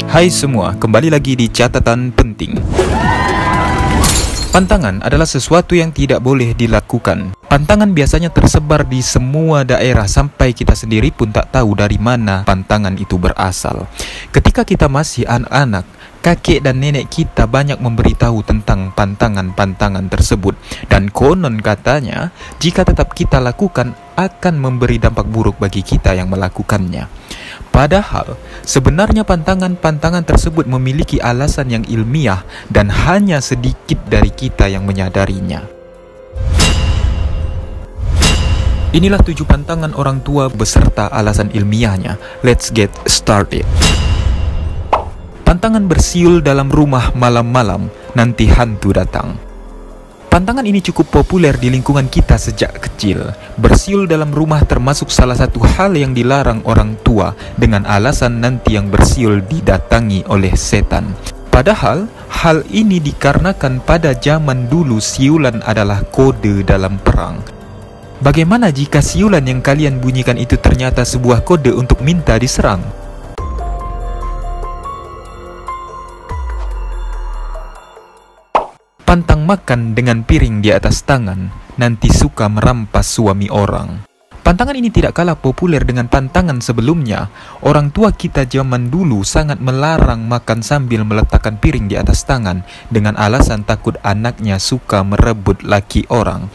Hai semua, kembali lagi di catatan penting. Pantangan adalah sesuatu yang tidak boleh dilakukan. Pantangan biasanya tersebar di semua daerah sampai kita sendiri pun tak tahu dari mana pantangan itu berasal. Ketika kita masih anak-anak, kakek dan nenek kita banyak memberitahu tentang pantangan-pantangan tersebut. Dan konon katanya, jika tetap kita lakukan, akan memberi dampak buruk bagi kita yang melakukannya. Padahal, sebenarnya pantangan-pantangan tersebut memiliki alasan yang ilmiah dan hanya sedikit dari kita yang menyadarinya. Inilah 7 pantangan orang tua beserta alasan ilmiahnya. Let's get started. Pantangan bersiul dalam rumah malam-malam, nanti hantu datang. Pantangan ini cukup populer di lingkungan kita sejak kecil. Bersiul dalam rumah termasuk salah satu hal yang dilarang orang tua dengan alasan nanti yang bersiul didatangi oleh setan. Padahal, hal ini dikarenakan pada zaman dulu siulan adalah kode dalam perang. Bagaimana jika siulan yang kalian bunyikan itu ternyata sebuah kode untuk minta diserang? Pantang makan dengan piring di atas tangan, nanti suka merampas suami orang. Pantangan ini tidak kalah populer dengan pantangan sebelumnya. Orang tua kita zaman dulu sangat melarang makan sambil meletakkan piring di atas tangan dengan alasan takut anaknya suka merebut laki orang.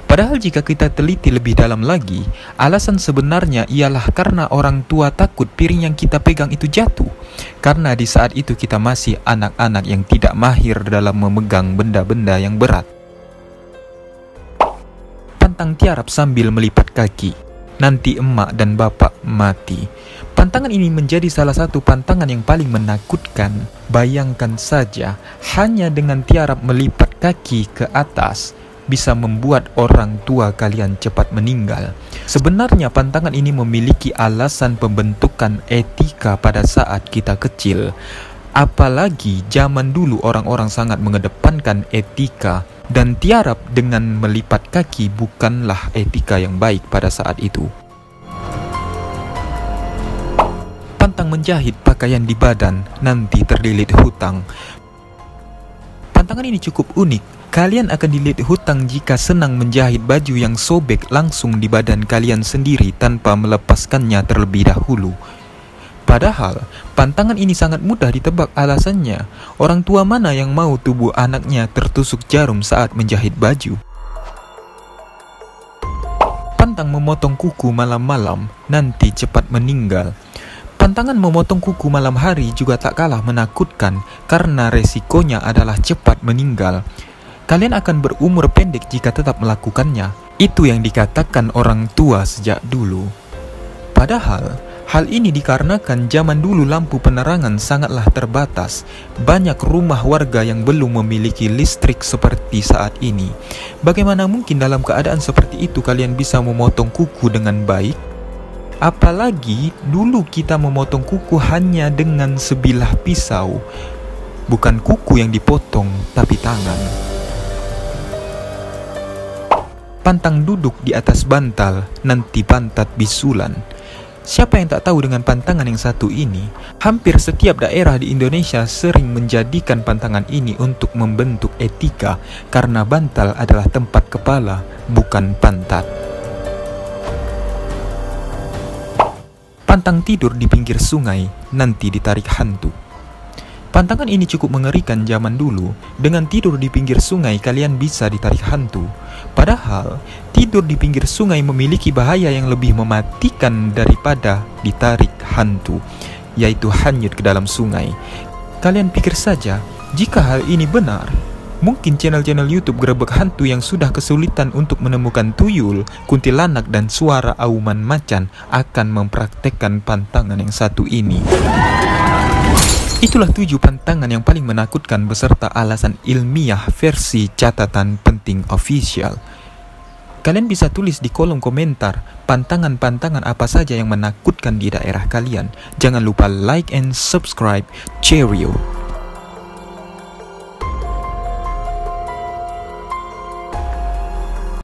Padahal jika kita teliti lebih dalam lagi, alasan sebenarnya ialah karena orang tua takut piring yang kita pegang itu jatuh. Karena di saat itu kita masih anak-anak yang tidak mahir dalam memegang benda-benda yang berat. Pantang tiarap sambil melipat kaki, nanti emak dan bapak mati. Pantangan ini menjadi salah satu pantangan yang paling menakutkan. Bayangkan saja, hanya dengan tiarap melipat kaki ke atas bisa membuat orang tua kalian cepat meninggal. Sebenarnya pantangan ini memiliki alasan pembentukan etika pada saat kita kecil. Apalagi zaman dulu orang-orang sangat mengedepankan etika, dan tiarap dengan melipat kaki bukanlah etika yang baik pada saat itu. Pantang menjahit pakaian di badan, nanti terlilit hutang. Pantangan ini cukup unik. Kalian akan dililit hutang jika senang menjahit baju yang sobek langsung di badan kalian sendiri tanpa melepaskannya terlebih dahulu. Padahal, pantangan ini sangat mudah ditebak alasannya. Orang tua mana yang mau tubuh anaknya tertusuk jarum saat menjahit baju? Pantang memotong kuku malam-malam, nanti cepat meninggal. Pantangan memotong kuku malam hari juga tak kalah menakutkan karena resikonya adalah cepat meninggal. Kalian akan berumur pendek jika tetap melakukannya. Itu yang dikatakan orang tua sejak dulu. Padahal, hal ini dikarenakan zaman dulu lampu penerangan sangatlah terbatas. Banyak rumah warga yang belum memiliki listrik seperti saat ini. Bagaimana mungkin dalam keadaan seperti itu kalian bisa memotong kuku dengan baik? Apalagi dulu kita memotong kuku hanya dengan sebilah pisau. Bukan kuku yang dipotong, tapi tangan. Pantang duduk di atas bantal, nanti pantat bisulan. Siapa yang tak tahu dengan pantangan yang satu ini? Hampir setiap daerah di Indonesia sering menjadikan pantangan ini untuk membentuk etika, karena bantal adalah tempat kepala, bukan pantat. Pantang tidur di pinggir sungai, nanti ditarik hantu. Pantangan ini cukup mengerikan zaman dulu. Dengan tidur di pinggir sungai, kalian bisa ditarik hantu. Padahal, tidur di pinggir sungai memiliki bahaya yang lebih mematikan daripada ditarik hantu, yaitu hanyut ke dalam sungai. Kalian pikir saja, jika hal ini benar, mungkin channel-channel YouTube Gerebek Hantu yang sudah kesulitan untuk menemukan tuyul, kuntilanak, dan suara auman macan akan mempraktekkan pantangan yang satu ini. Itulah 7 pantangan yang paling menakutkan beserta alasan ilmiah versi catatan penting official. Kalian bisa tulis di kolom komentar pantangan-pantangan apa saja yang menakutkan di daerah kalian. Jangan lupa like and subscribe. Cheerio.